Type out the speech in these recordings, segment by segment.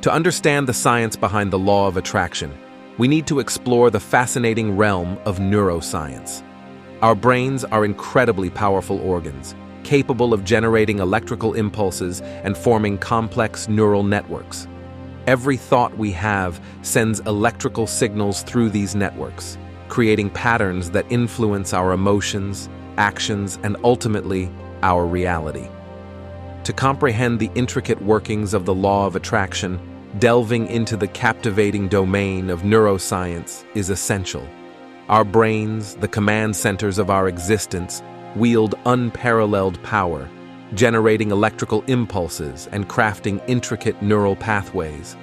To understand the science behind the law of attraction, we need to explore the fascinating realm of neuroscience. Our brains are incredibly powerful organs, capable of generating electrical impulses and forming complex neural networks. Every thought we have sends electrical signals through these networks, creating patterns that influence our emotions, actions, and ultimately, our reality. To comprehend the intricate workings of the law of attraction, delving into the captivating domain of neuroscience is essential. Our brains, the command centers of our existence, wield unparalleled power, generating electrical impulses and crafting intricate neural pathways.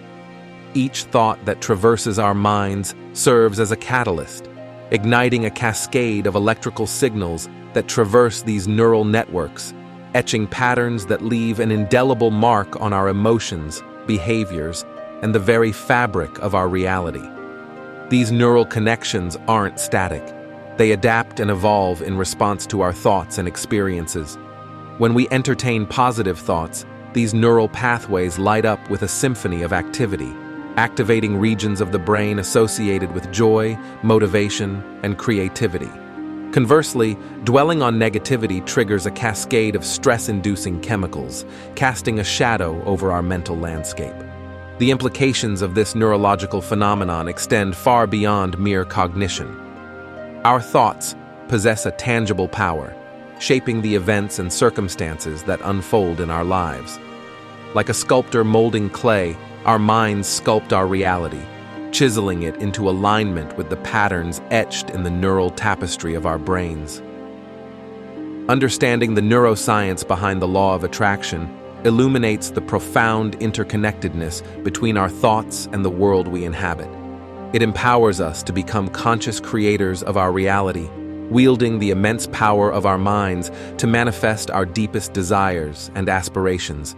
Each thought that traverses our minds serves as a catalyst, igniting a cascade of electrical signals that traverse these neural networks, etching patterns that leave an indelible mark on our emotions, behaviors, and the very fabric of our reality. These neural connections aren't static. They adapt and evolve in response to our thoughts and experiences. When we entertain positive thoughts, these neural pathways light up with a symphony of activity, activating regions of the brain associated with joy, motivation, and creativity. Conversely, dwelling on negativity triggers a cascade of stress-inducing chemicals, casting a shadow over our mental landscape. The implications of this neurological phenomenon extend far beyond mere cognition. Our thoughts possess a tangible power, shaping the events and circumstances that unfold in our lives. Like a sculptor molding clay, our minds sculpt our reality, chiseling it into alignment with the patterns etched in the neural tapestry of our brains. Understanding the neuroscience behind the law of attraction illuminates the profound interconnectedness between our thoughts and the world we inhabit. It empowers us to become conscious creators of our reality, wielding the immense power of our minds to manifest our deepest desires and aspirations.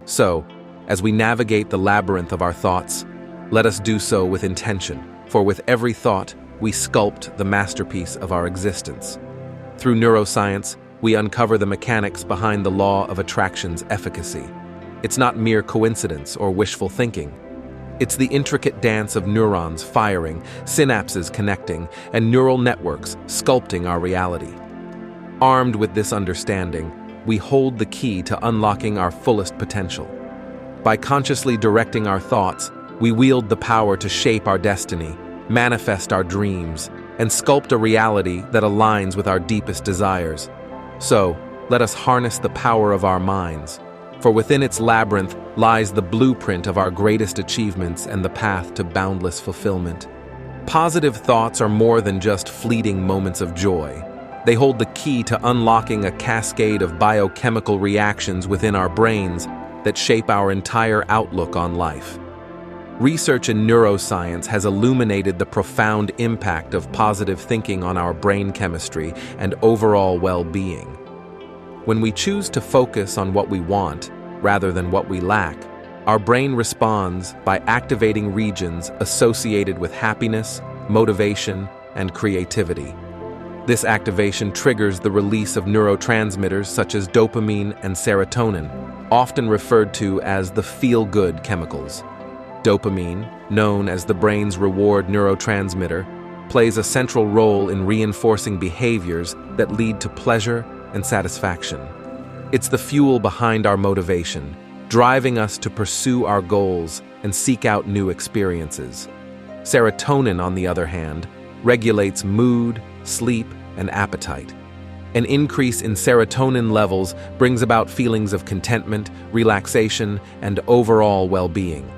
So, as we navigate the labyrinth of our thoughts, let us do so with intention, for with every thought, we sculpt the masterpiece of our existence. Through neuroscience, we uncover the mechanics behind the law of attraction's efficacy. It's not mere coincidence or wishful thinking. It's the intricate dance of neurons firing, synapses connecting, and neural networks sculpting our reality. Armed with this understanding, we hold the key to unlocking our fullest potential. By consciously directing our thoughts, we wield the power to shape our destiny, manifest our dreams, and sculpt a reality that aligns with our deepest desires. So, let us harness the power of our minds, for within its labyrinth lies the blueprint of our greatest achievements and the path to boundless fulfillment. Positive thoughts are more than just fleeting moments of joy. They hold the key to unlocking a cascade of biochemical reactions within our brains that shape our entire outlook on life. Research in neuroscience has illuminated the profound impact of positive thinking on our brain chemistry and overall well-being. When we choose to focus on what we want rather than what we lack, our brain responds by activating regions associated with happiness, motivation, and creativity. This activation triggers the release of neurotransmitters such as dopamine and serotonin, often referred to as the feel-good chemicals. Dopamine, known as the brain's reward neurotransmitter, plays a central role in reinforcing behaviors that lead to pleasure and satisfaction. It's the fuel behind our motivation, driving us to pursue our goals and seek out new experiences. Serotonin, on the other hand, regulates mood, sleep, and appetite. An increase in serotonin levels brings about feelings of contentment, relaxation, and overall well-being.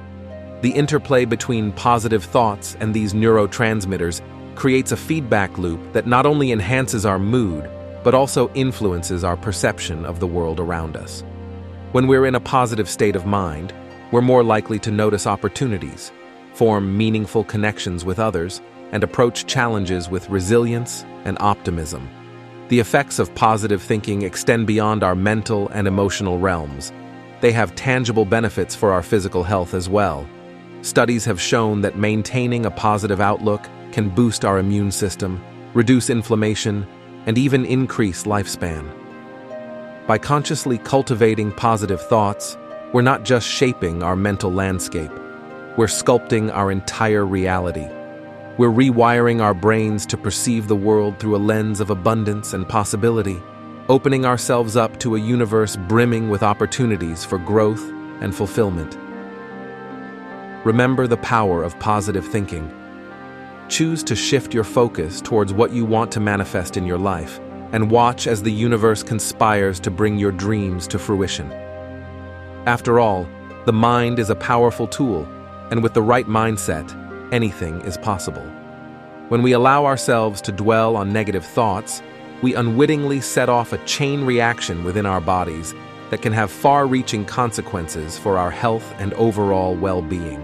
The interplay between positive thoughts and these neurotransmitters creates a feedback loop that not only enhances our mood, but also influences our perception of the world around us. When we're in a positive state of mind, we're more likely to notice opportunities, form meaningful connections with others, and approach challenges with resilience and optimism. The effects of positive thinking extend beyond our mental and emotional realms. They have tangible benefits for our physical health as well. Studies have shown that maintaining a positive outlook can boost our immune system, reduce inflammation, and even increase lifespan. By consciously cultivating positive thoughts, we're not just shaping our mental landscape, we're sculpting our entire reality. We're rewiring our brains to perceive the world through a lens of abundance and possibility, opening ourselves up to a universe brimming with opportunities for growth and fulfillment. Remember the power of positive thinking. Choose to shift your focus towards what you want to manifest in your life, and watch as the universe conspires to bring your dreams to fruition. After all, the mind is a powerful tool, and with the right mindset, anything is possible. When we allow ourselves to dwell on negative thoughts, we unwittingly set off a chain reaction within our bodies that can have far-reaching consequences for our health and overall well-being.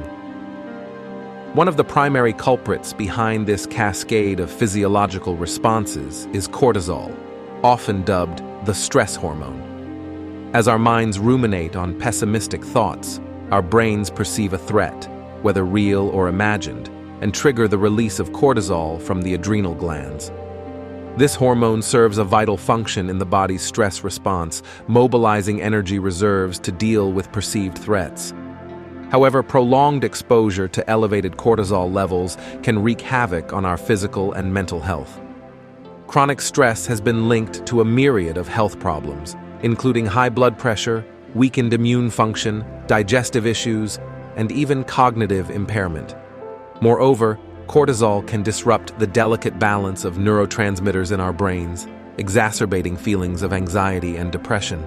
One of the primary culprits behind this cascade of physiological responses is cortisol, often dubbed the stress hormone. As our minds ruminate on pessimistic thoughts, our brains perceive a threat, whether real or imagined, and trigger the release of cortisol from the adrenal glands. This hormone serves a vital function in the body's stress response, mobilizing energy reserves to deal with perceived threats. However, prolonged exposure to elevated cortisol levels can wreak havoc on our physical and mental health. Chronic stress has been linked to a myriad of health problems, including high blood pressure, weakened immune function, digestive issues, and even cognitive impairment. Moreover, cortisol can disrupt the delicate balance of neurotransmitters in our brains, exacerbating feelings of anxiety and depression.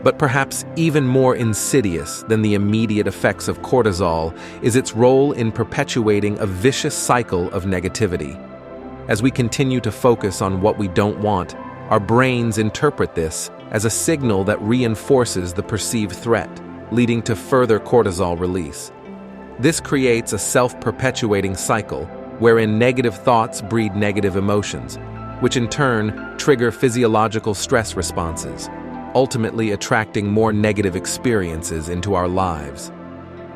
But perhaps even more insidious than the immediate effects of cortisol is its role in perpetuating a vicious cycle of negativity. As we continue to focus on what we don't want, our brains interpret this as a signal that reinforces the perceived threat, leading to further cortisol release. This creates a self-perpetuating cycle wherein negative thoughts breed negative emotions, which in turn trigger physiological stress responses, ultimately attracting more negative experiences into our lives.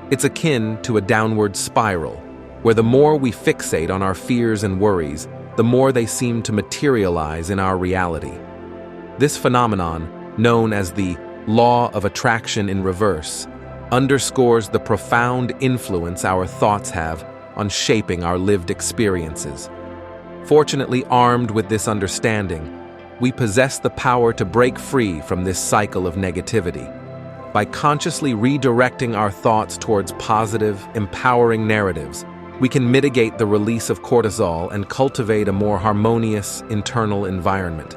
It's akin to a downward spiral, where the more we fixate on our fears and worries, the more they seem to materialize in our reality. This phenomenon, known as the law of attraction in reverse, underscores the profound influence our thoughts have on shaping our lived experiences. Fortunately, armed with this understanding, we possess the power to break free from this cycle of negativity. By consciously redirecting our thoughts towards positive, empowering narratives, we can mitigate the release of cortisol and cultivate a more harmonious internal environment.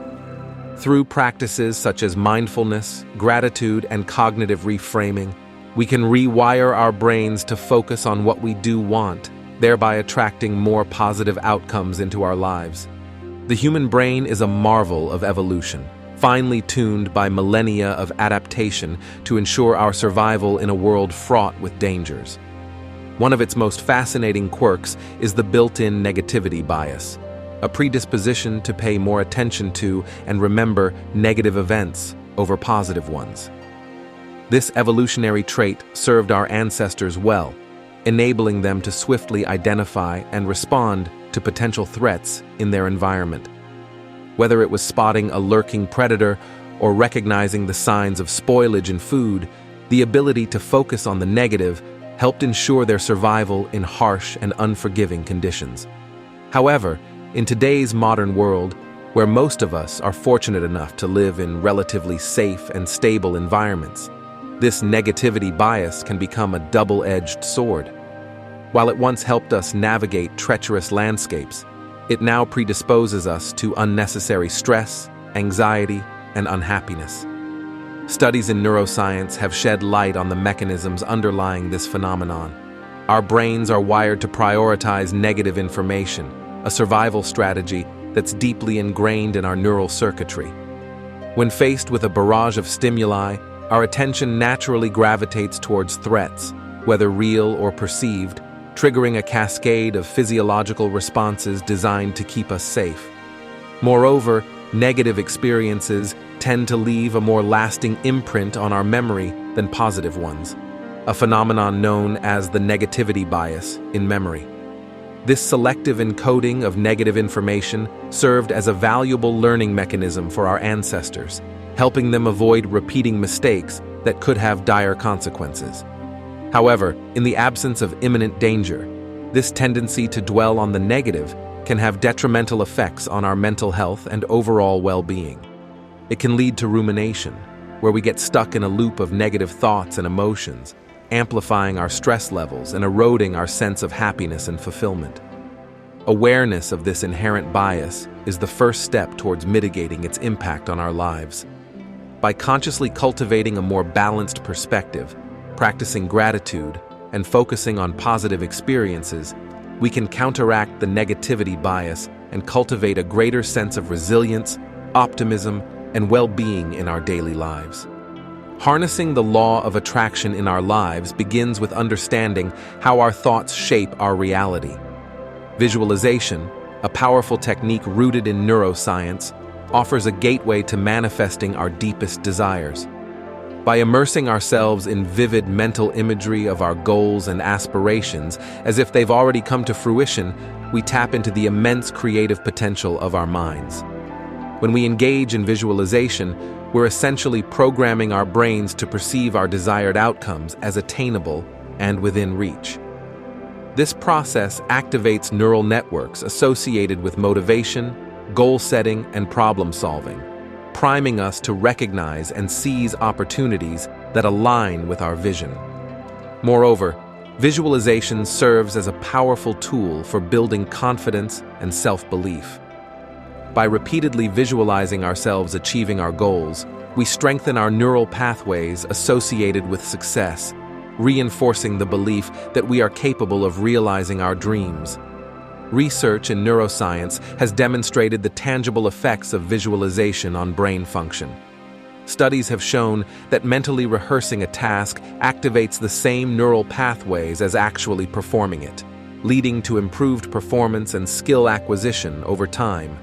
Through practices such as mindfulness, gratitude, and cognitive reframing, we can rewire our brains to focus on what we do want, thereby attracting more positive outcomes into our lives. The human brain is a marvel of evolution, finely tuned by millennia of adaptation to ensure our survival in a world fraught with dangers. One of its most fascinating quirks is the built-in negativity bias, a predisposition to pay more attention to and remember negative events over positive ones. This evolutionary trait served our ancestors well, enabling them to swiftly identify and respond to potential threats in their environment. Whether it was spotting a lurking predator or recognizing the signs of spoilage in food, the ability to focus on the negative helped ensure their survival in harsh and unforgiving conditions. However, in today's modern world, where most of us are fortunate enough to live in relatively safe and stable environments, this negativity bias can become a double-edged sword. While it once helped us navigate treacherous landscapes, it now predisposes us to unnecessary stress, anxiety, and unhappiness. Studies in neuroscience have shed light on the mechanisms underlying this phenomenon. Our brains are wired to prioritize negative information, a survival strategy that's deeply ingrained in our neural circuitry. When faced with a barrage of stimuli, our attention naturally gravitates towards threats, whether real or perceived, triggering a cascade of physiological responses designed to keep us safe. Moreover, negative experiences tend to leave a more lasting imprint on our memory than positive ones, a phenomenon known as the negativity bias in memory. This selective encoding of negative information served as a valuable learning mechanism for our ancestors, helping them avoid repeating mistakes that could have dire consequences. However, in the absence of imminent danger, this tendency to dwell on the negative can have detrimental effects on our mental health and overall well-being. It can lead to rumination, where we get stuck in a loop of negative thoughts and emotions, amplifying our stress levels and eroding our sense of happiness and fulfillment. Awareness of this inherent bias is the first step towards mitigating its impact on our lives. By consciously cultivating a more balanced perspective, practicing gratitude, and focusing on positive experiences, we can counteract the negativity bias and cultivate a greater sense of resilience, optimism, and well-being in our daily lives. Harnessing the law of attraction in our lives begins with understanding how our thoughts shape our reality. Visualization, a powerful technique rooted in neuroscience, offers a gateway to manifesting our deepest desires. By immersing ourselves in vivid mental imagery of our goals and aspirations as if they've already come to fruition, we tap into the immense creative potential of our minds. When we engage in visualization, we're essentially programming our brains to perceive our desired outcomes as attainable and within reach. This process activates neural networks associated with motivation, goal setting, and problem solving, priming us to recognize and seize opportunities that align with our vision. Moreover, visualization serves as a powerful tool for building confidence and self-belief. By repeatedly visualizing ourselves achieving our goals, we strengthen our neural pathways associated with success, reinforcing the belief that we are capable of realizing our dreams. Research in neuroscience has demonstrated the tangible effects of visualization on brain function. Studies have shown that mentally rehearsing a task activates the same neural pathways as actually performing it, leading to improved performance and skill acquisition over time.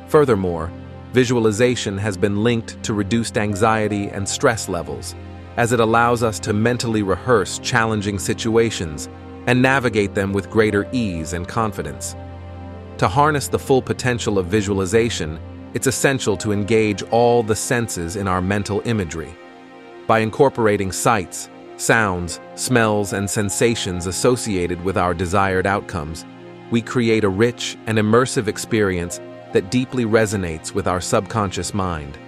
Furthermore, visualization has been linked to reduced anxiety and stress levels, as it allows us to mentally rehearse challenging situations and navigate them with greater ease and confidence. To harness the full potential of visualization, it's essential to engage all the senses in our mental imagery. By incorporating sights, sounds, smells, and sensations associated with our desired outcomes, we create a rich and immersive experience that deeply resonates with our subconscious mind.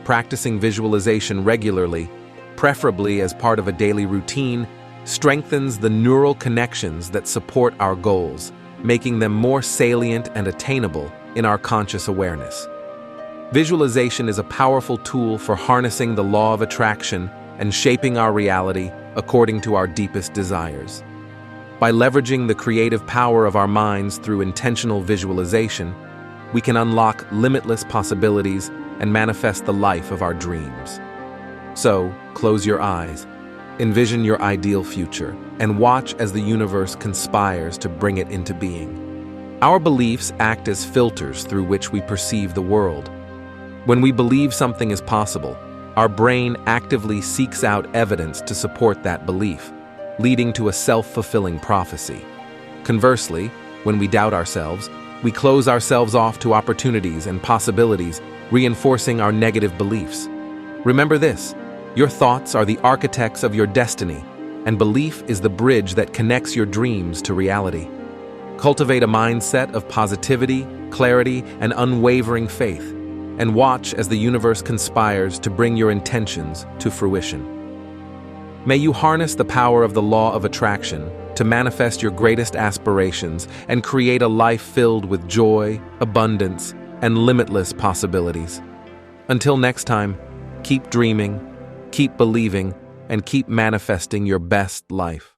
Practicing visualization regularly, preferably as part of a daily routine, strengthens the neural connections that support our goals, making them more salient and attainable in our conscious awareness. Visualization is a powerful tool for harnessing the law of attraction and shaping our reality according to our deepest desires. By leveraging the creative power of our minds through intentional visualization, we can unlock limitless possibilities and manifest the life of our dreams. So, close your eyes. Envision your ideal future, and watch as the universe conspires to bring it into being. Our beliefs act as filters through which we perceive the world. When we believe something is possible, our brain actively seeks out evidence to support that belief, leading to a self-fulfilling prophecy. Conversely, when we doubt ourselves, we close ourselves off to opportunities and possibilities, reinforcing our negative beliefs. Remember this: your thoughts are the architects of your destiny, and belief is the bridge that connects your dreams to reality. Cultivate a mindset of positivity, clarity, and unwavering faith, and watch as the universe conspires to bring your intentions to fruition. May you harness the power of the law of attraction to manifest your greatest aspirations and create a life filled with joy, abundance, and limitless possibilities. Until next time, keep dreaming, keep believing, and keep manifesting your best life.